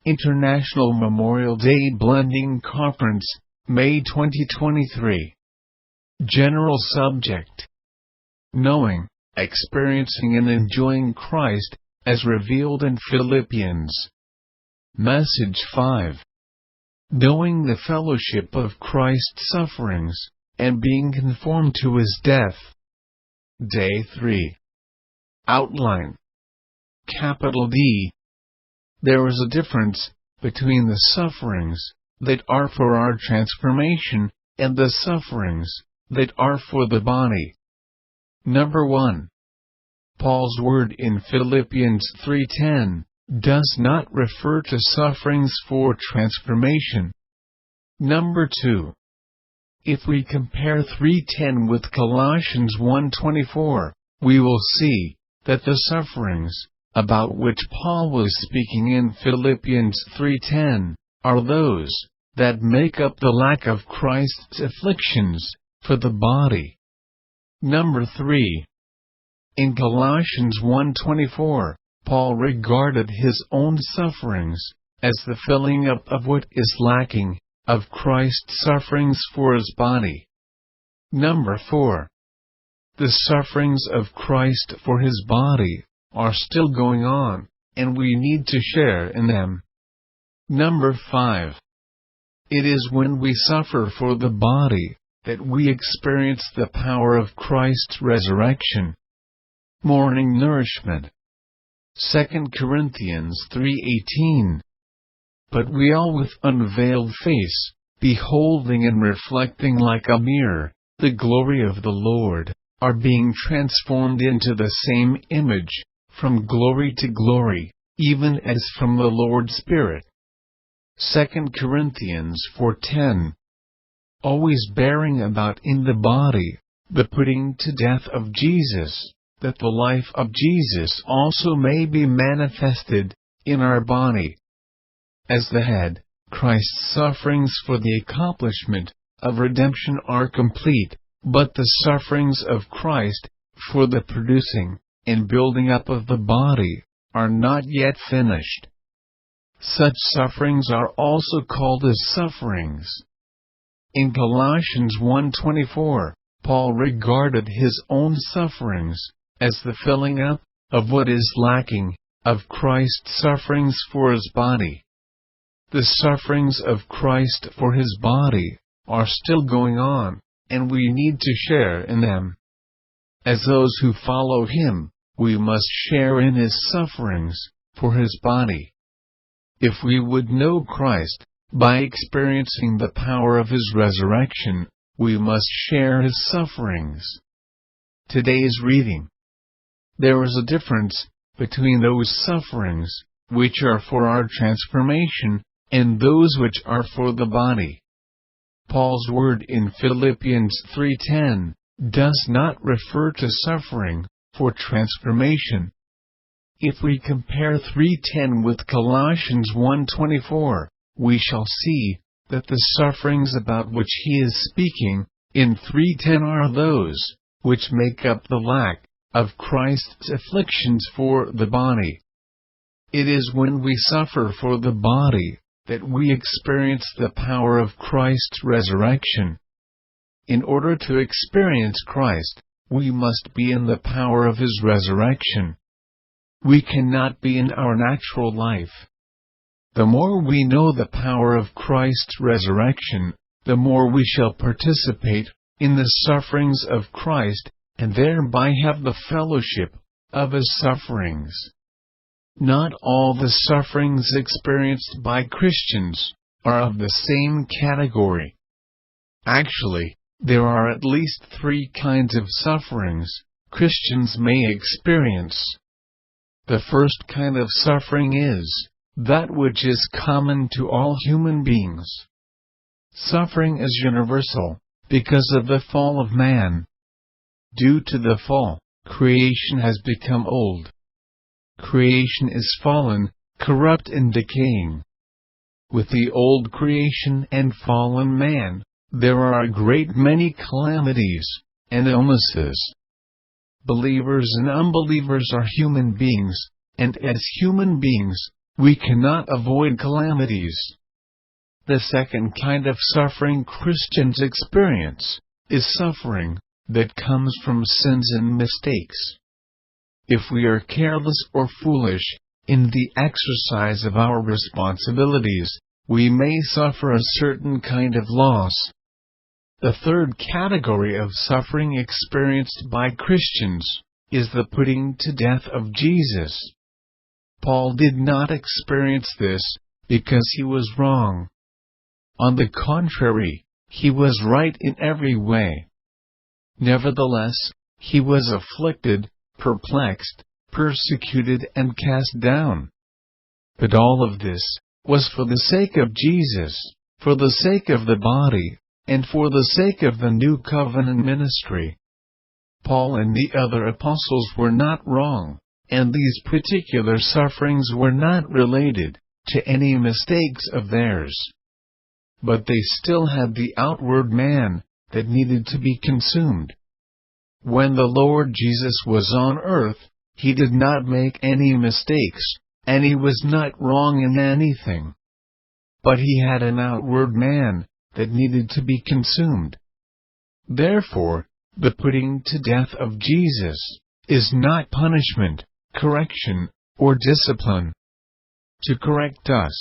International Memorial Day Blending Conference, May 2023. General Subject: Knowing, Experiencing and Enjoying Christ, as revealed in Philippians. Message 5. Knowing the fellowship of Christ's sufferings, and being conformed to his death. Day 3. Outline. Capital D. There is a difference between the sufferings that are for our transformation and the sufferings that are for the body. Number 1. Paul's word in Philippians 3:10 does not refer to sufferings for transformation. Number 2. If we compare 3:10 with Colossians 1:24, we will see that the sufferings about which Paul was speaking in Philippians 3:10 are those that make up the lack of Christ's afflictions for the body. Number 3. In Colossians 1:24, Paul regarded his own sufferings as the filling up of what is lacking of Christ's sufferings for his body. Number 4. The sufferings of Christ for his body are still going on, and we need to share in them. Number 5. It is when we suffer for the body that we experience the power of Christ's resurrection. Morning nourishment. 2 Corinthians 3:18. But we all with unveiled face, beholding and reflecting like a mirror the glory of the Lord, are being transformed into the same image, from glory to glory, even as from the Lord's Spirit. 2 Corinthians 4:10. Always bearing about in the body the putting to death of Jesus, that the life of Jesus also may be manifested in our body. As the head, Christ's sufferings for the accomplishment of redemption are complete, but the sufferings of Christ for the producing and building up of the body are not yet finished. Such sufferings are also called as sufferings. In Colossians 1:24, Paul regarded his own sufferings as the filling up of what is lacking of Christ's sufferings for his body. The sufferings of Christ for his body are still going on, and we need to share in them. As those who follow him, we must share in his sufferings for his body. If we would know Christ by experiencing the power of his resurrection, we must share his sufferings. Today's reading. There is a difference between those sufferings which are for our transformation and those which are for the body. Paul's word in Philippians 3:10 does not refer to suffering for transformation. If we compare 3:10 with Colossians 1:24, we shall see that the sufferings about which he is speaking in 3:10 are those which make up the lack of Christ's afflictions for the body. It is when we suffer for the body that we experience the power of Christ's resurrection. In order to experience Christ, we must be in the power of his resurrection. We cannot be in our natural life. The more we know the power of Christ's resurrection, the more we shall participate in the sufferings of Christ, and thereby have the fellowship of his sufferings. Not all the sufferings experienced by Christians are of the same category. Actually, there are at least 3 kinds of sufferings Christians may experience. The first kind of suffering is that which is common to all human beings. Suffering is universal because of the fall of man. Due to the fall, creation has become old. Creation is fallen, corrupt and decaying. With the old creation and fallen man, there are a great many calamities and illnesses. Believers and unbelievers are human beings, and as human beings, we cannot avoid calamities. The second kind of suffering Christians experience is suffering that comes from sins and mistakes. If we are careless or foolish in the exercise of our responsibilities, we may suffer a certain kind of loss. The third category of suffering experienced by Christians is the putting to death of Jesus. Paul did not experience this because he was wrong. On the contrary, he was right in every way. Nevertheless, he was afflicted, perplexed, persecuted and cast down. But all of this was for the sake of Jesus, for the sake of the body, and for the sake of the new covenant ministry. Paul and the other apostles were not wrong, and these particular sufferings were not related to any mistakes of theirs. But they still had the outward man that needed to be consumed. When the Lord Jesus was on earth, he did not make any mistakes, and he was not wrong in anything. But he had an outward man that needed to be consumed. Therefore, the putting to death of Jesus is not punishment, correction, or discipline. To correct us,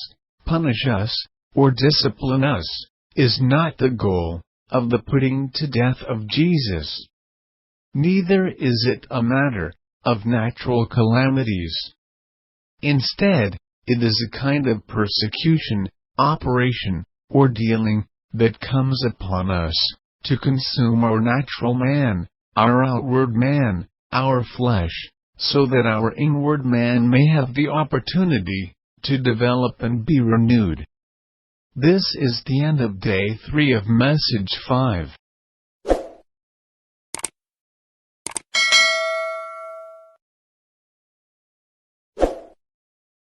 punish us, or discipline us is not the goal of the putting to death of Jesus. Neither is it a matter of natural calamities. Instead, it is a kind of persecution, operation, or dealing that comes upon us to consume our natural man, our outward man, our flesh, so that our inward man may have the opportunity to develop and be renewed. This is the end of Day 3 of Message 5.